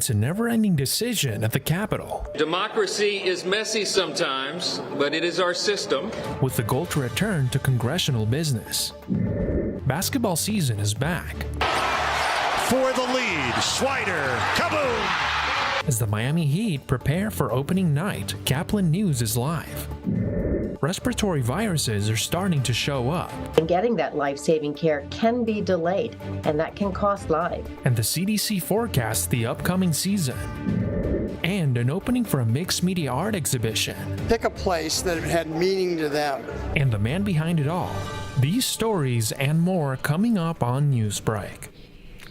It's a never-ending decision at the Capitol. Democracy is messy sometimes, but it is our system. With the goal to return to congressional business. Basketball season is back. For the lead, Swider, kaboom! As the Miami Heat prepare for opening night, Caplin News is live. Respiratory viruses are starting to show up. And getting that life-saving care can be delayed, and that can cost lives. And the CDC forecasts the upcoming season. And an opening for a mixed media art exhibition. Pick a place that had meaning to them. And the man behind it all. These stories and more coming up on Newsbreak.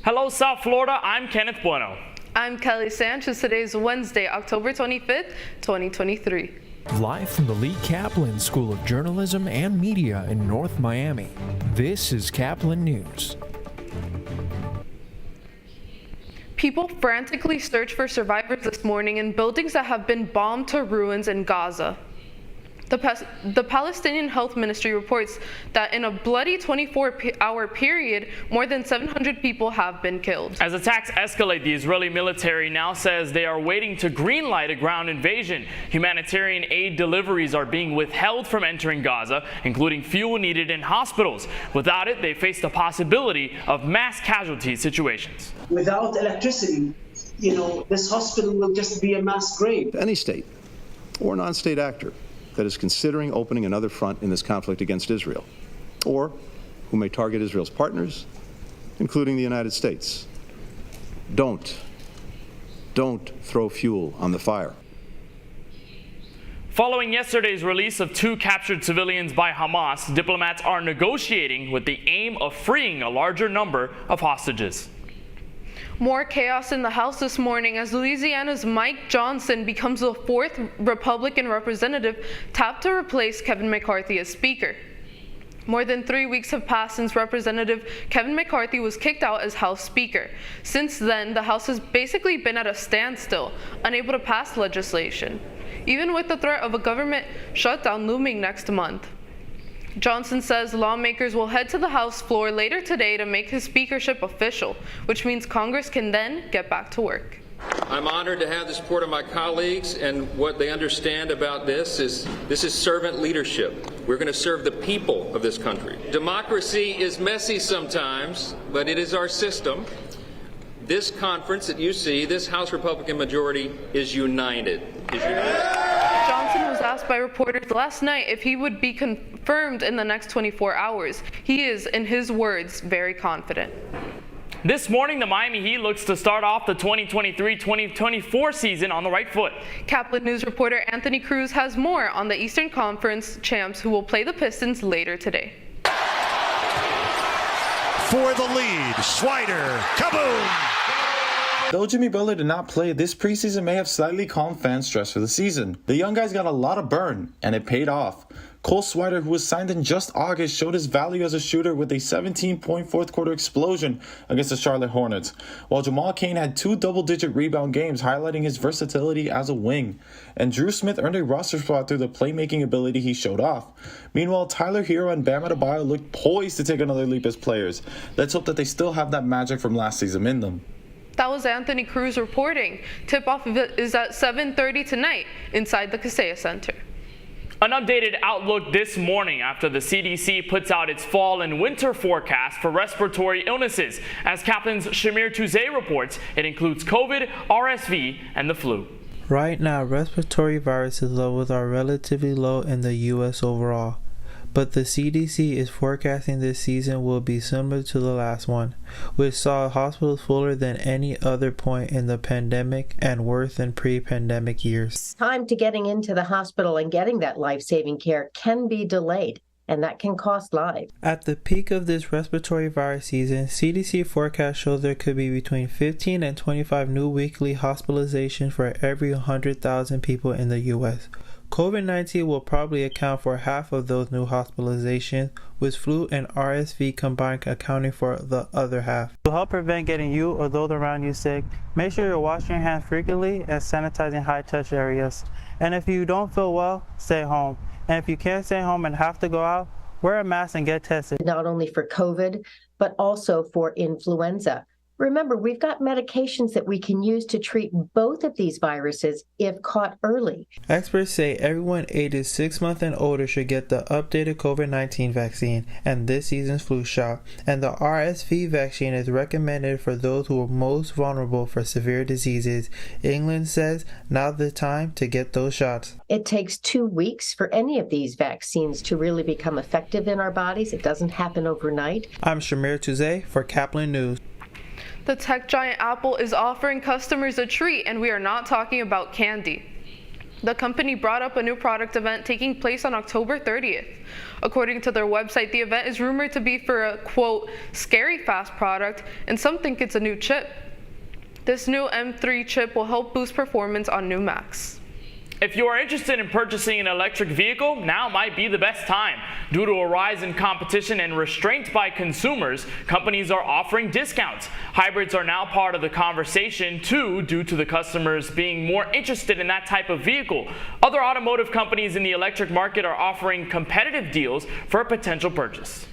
Hello, South Florida. I'm Kenneth Bueno. I'm Kelly Sanchez. Today is Wednesday, October 25th, 2023. Live from the Lee Caplin School of Journalism and Media in North Miami, this is Caplin News. People frantically search for survivors this morning in buildings that have been bombed to ruins in Gaza. The Palestinian Health Ministry reports that in a bloody 24-hour period, more than 700 people have been killed. As attacks escalate, the Israeli military now says they are waiting to greenlight a ground invasion. Humanitarian aid deliveries are being withheld from entering Gaza, including fuel needed in hospitals. Without it, they face the possibility of mass casualty situations. Without electricity, this hospital will just be a mass grave. Any state or non-state actor that is considering opening another front in this conflict against Israel, or who may target Israel's partners, including the United States. Don't throw fuel on the fire. Following yesterday's release of 2 captured civilians by Hamas, diplomats are negotiating with the aim of freeing a larger number of hostages. More chaos in the House this morning as Louisiana's Mike Johnson becomes the 4th Republican representative tapped to replace Kevin McCarthy as Speaker. More than 3 weeks have passed since Representative Kevin McCarthy was kicked out as House Speaker. Since then, the House has basically been at a standstill, unable to pass legislation, even with the threat of a government shutdown looming next month. Johnson says lawmakers will head to the House floor later today to make his speakership official, which means Congress can then get back to work. I'm honored to have the support of my colleagues, and what they understand about this is servant leadership. We're going to serve the people of this country. Democracy is messy sometimes, but it is our system. This conference that you see, this House Republican majority, is united. Johnson was asked by reporters last night if he would be confirmed in the next 24 hours. He is, in his words, very confident. This morning, the Miami Heat looks to start off the 2023-2024 season on the right foot. Caplin News reporter Anthony Cruz has more on the Eastern Conference champs who will play the Pistons later today. For the lead, Swider, kaboom! Though Jimmy Butler did not play, this preseason may have slightly calmed fan stress for the season. The young guys got a lot of burn, and it paid off. Cole Swider, who was signed in just August, showed his value as a shooter with a 17-point fourth-quarter explosion against the Charlotte Hornets, while Jamal Cain had 2 double-digit rebound games, highlighting his versatility as a wing. And Drew Smith earned a roster spot through the playmaking ability he showed off. Meanwhile, Tyler Hero and Bam Adebayo looked poised to take another leap as players. Let's hope that they still have that magic from last season in them. That was Anthony Cruz reporting. Tip-off is at 7:30 tonight inside the Kaseya Center. An updated outlook this morning after the CDC puts out its fall and winter forecast for respiratory illnesses. As Caplin's Shamir Touzé reports, it includes COVID, RSV, and the flu. Right now, respiratory viruses levels are relatively low in the U.S. overall, but the CDC is forecasting this season will be similar to the last one, which saw hospitals fuller than any other point in the pandemic and worse than pre-pandemic years. Time to getting into the hospital and getting that life-saving care can be delayed, and that can cost lives. At the peak of this respiratory virus season, CDC forecast shows there could be between 15 and 25 new weekly hospitalizations for every 100,000 people in the U.S. COVID-19 will probably account for half of those new hospitalizations, with flu and RSV combined accounting for the other half. To help prevent getting you or those around you sick, make sure you're washing your hands frequently and sanitizing high-touch areas. And if you don't feel well, stay home. And if you can't stay home and have to go out, wear a mask and get tested. Not only for COVID, but also for influenza. Remember, we've got medications that we can use to treat both of these viruses if caught early. Experts say everyone ages 6 months and older should get the updated COVID-19 vaccine and this season's flu shot, and the RSV vaccine is recommended for those who are most vulnerable for severe diseases. England says now's the time to get those shots. It takes 2 weeks for any of these vaccines to really become effective in our bodies. It doesn't happen overnight. I'm Shamir Touze for Caplin News. The tech giant Apple is offering customers a treat, and we are not talking about candy. The company brought up a new product event taking place on October 30th. According to their website, the event is rumored to be for a, quote, scary fast product, and some think it's a new chip. This new M3 chip will help boost performance on new Macs. If you are interested in purchasing an electric vehicle, now might be the best time. Due to a rise in competition and restraint by consumers, companies are offering discounts. Hybrids are now part of the conversation too, due to the customers being more interested in that type of vehicle. Other automotive companies in the electric market are offering competitive deals for a potential purchase.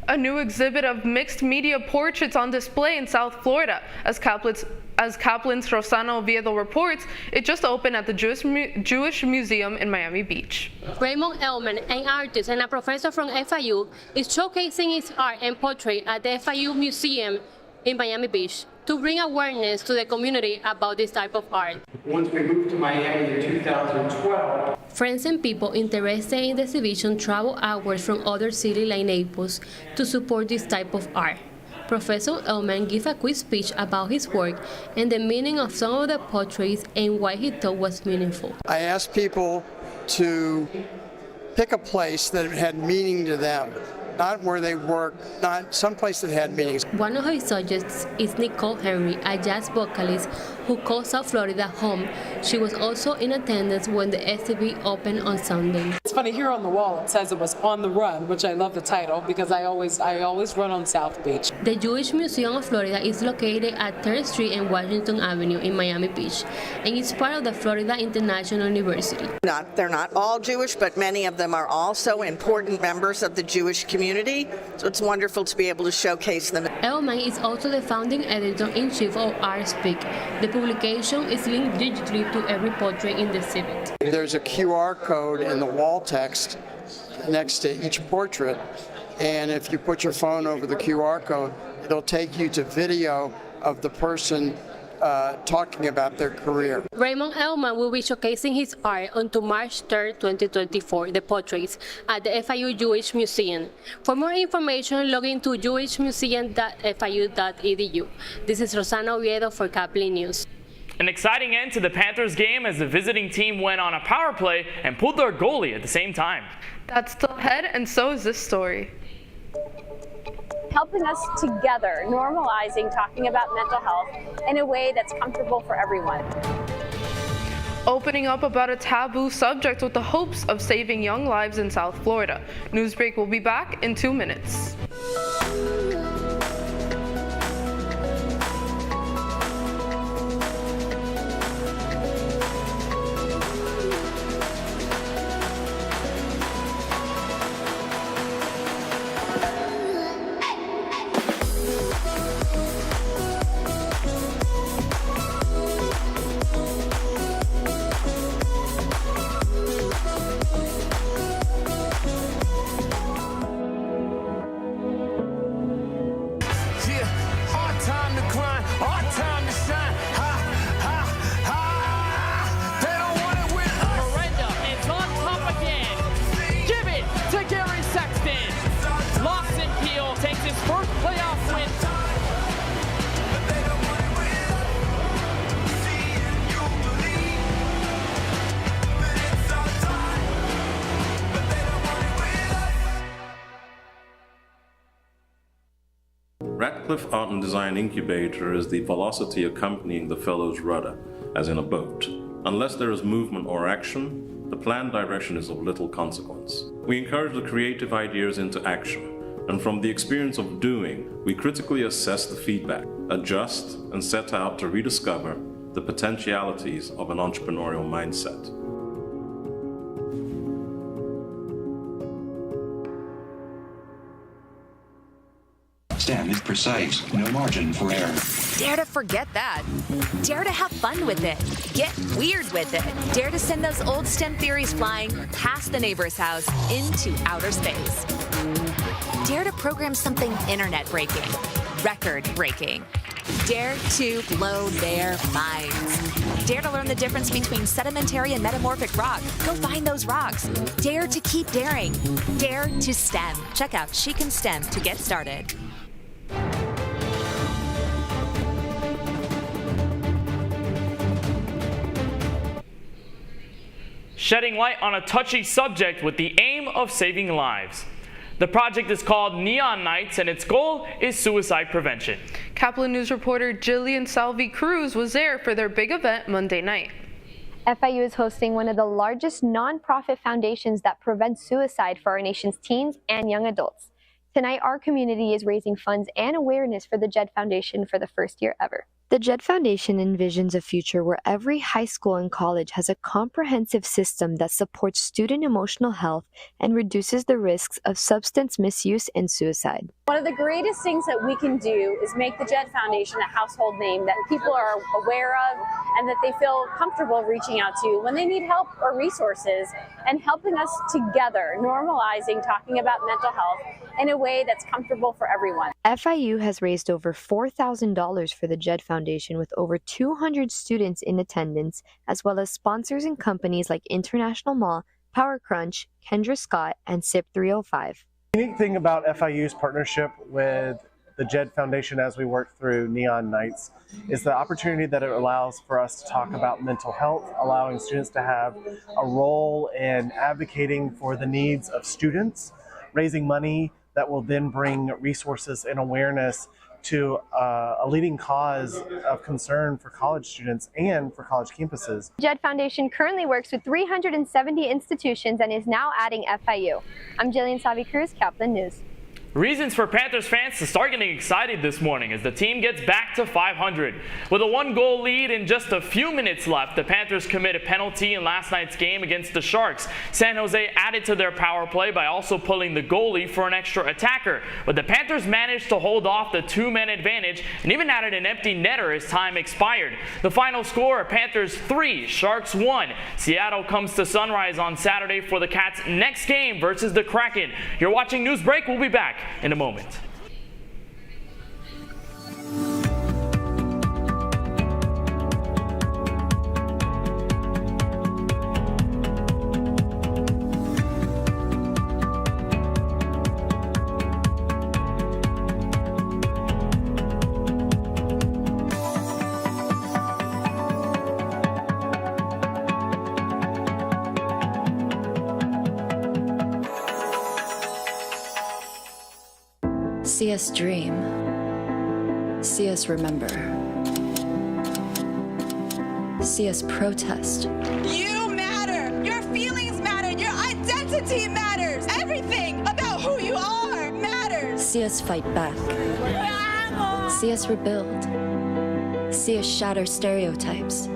A new exhibit of mixed media portraits on display in South Florida. As Caplin's Rosana Oviedo reports, it just opened at the Jewish Museum in Miami Beach. Raymond Ellman, an artist and a professor from FIU, is showcasing his art and portrait at the FIU Museum in Miami Beach to bring awareness to the community about this type of art. Once we moved to Miami in 2012, friends and people interested in the exhibition travel outwards from other cities like Naples to support this type of art. Professor Ellman gave a quick speech about his work and the meaning of some of the portraits and why he thought was meaningful. I asked people to pick a place that had meaning to them, not where they work, not someplace that had meanings. One of his subjects is Nicole Henry, a jazz vocalist who calls South Florida home. She was also in attendance when the exhibit opened on Sunday. It's funny, here on the wall it says it was On the Run, which I love the title because I always run on South Beach. The Jewish Museum of Florida is located at 3rd Street and Washington Avenue in Miami Beach, and it's part of the Florida International University. They're not all Jewish, but many of them are also important members of the Jewish community, so it's wonderful to be able to showcase them. Ellman is also the founding editor-in-chief of Art Speak. The publication is linked digitally to every portrait in the exhibit. There's a QR code in the wall text next to each portrait, and if you put your phone over the QR code, it'll take you to video of the person talking about their career. Raymond Ellman will be showcasing his art until March 3rd, 2024, the portraits, at the FIU Jewish Museum. For more information, log into jewishmuseum.fiu.edu. This is Rosana Oviedo for Caplin News. An exciting end to the Panthers game as the visiting team went on a power play and pulled their goalie at the same time. That's still ahead, and so is this story. Helping us together, normalizing talking about mental health in a way that's comfortable for everyone. Opening up about a taboo subject with the hopes of saving young lives in South Florida. Newsbreak will be back in 2 minutes. Radcliffe Art and Design Incubator is the velocity accompanying the fellow's rudder, as in a boat. Unless there is movement or action, the planned direction is of little consequence. We encourage the creative ideas into action, and from the experience of doing, we critically assess the feedback, adjust, and set out to rediscover the potentialities of an entrepreneurial mindset. Stan, precise, no margin for error. Dare to forget that. Dare to have fun with it. Get weird with it. Dare to send those old STEM theories flying past the neighbor's house into outer space. Dare to program something internet-breaking, record-breaking. Dare to blow their minds. Dare to learn the difference between sedimentary and metamorphic rock. Go find those rocks. Dare to keep daring. Dare to STEM. Check out She Can STEM to get started. Shedding light on a touchy subject with the aim of saving lives. The project is called Neon Nights, and its goal is suicide prevention. Caplin News reporter Jillian Salvi Cruz was there for their big event Monday night. FIU is hosting one of the largest nonprofit foundations that prevents suicide for our nation's teens and young adults. Tonight, our community is raising funds and awareness for the JED Foundation for the first year ever. The JED Foundation envisions a future where every high school and college has a comprehensive system that supports student emotional health and reduces the risks of substance misuse and suicide. One of the greatest things that we can do is make the JED Foundation a household name that people are aware of and that they feel comfortable reaching out to when they need help or resources, and helping us together, normalizing talking about mental health in a way that's comfortable for everyone. FIU has raised over $4,000 for the JED Foundation with over 200 students in attendance, as well as sponsors and companies like International Mall, Power Crunch, Kendra Scott, and SIP 305. The unique thing about FIU's partnership with the JED Foundation as we work through Neon Nights is the opportunity that it allows for us to talk about mental health, allowing students to have a role in advocating for the needs of students, raising money that will then bring resources and awareness to a leading cause of concern for college students and for college campuses. JED Foundation currently works with 370 institutions and is now adding FIU. I'm Jillian Savi Cruz, Caplin News. Reasons for Panthers fans to start getting excited this morning as the team gets back to 500. With a 1-goal lead and just a few minutes left, the Panthers commit a penalty in last night's game against the Sharks. San Jose added to their power play by also pulling the goalie for an extra attacker. But the Panthers managed to hold off the 2-man advantage and even added an empty netter as time expired. The final score, Panthers 3, Sharks 1. Seattle comes to Sunrise on Saturday for the Cats' next game versus the Kraken. You're watching Newsbreak. We'll be back in a moment. See us dream. See us remember. See us protest. You matter. Your feelings matter. Your identity matters. Everything about who you are matters. See us fight back. See us rebuild. See us shatter stereotypes.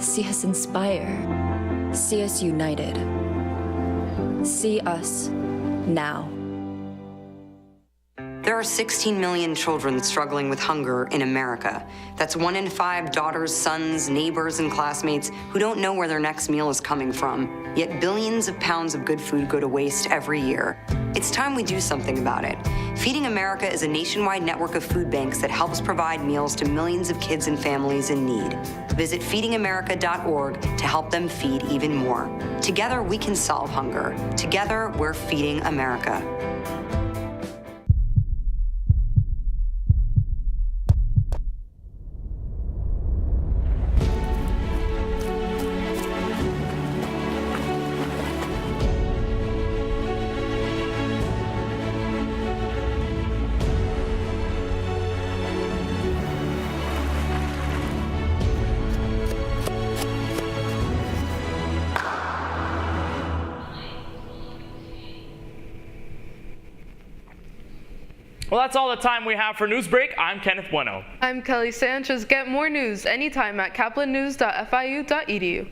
See us inspire. See us united. See us now. There are 16 million children struggling with hunger in America. That's 1 in 5 daughters, sons, neighbors, and classmates who don't know where their next meal is coming from. Yet billions of pounds of good food go to waste every year. It's time we do something about it. Feeding America is a nationwide network of food banks that helps provide meals to millions of kids and families in need. Visit feedingamerica.org to help them feed even more. Together, we can solve hunger. Together, we're feeding America. Well, that's all the time we have for Newsbreak. I'm Kenneth Bueno. I'm Kelly Sanchez. Get more news anytime at caplinnews.fiu.edu.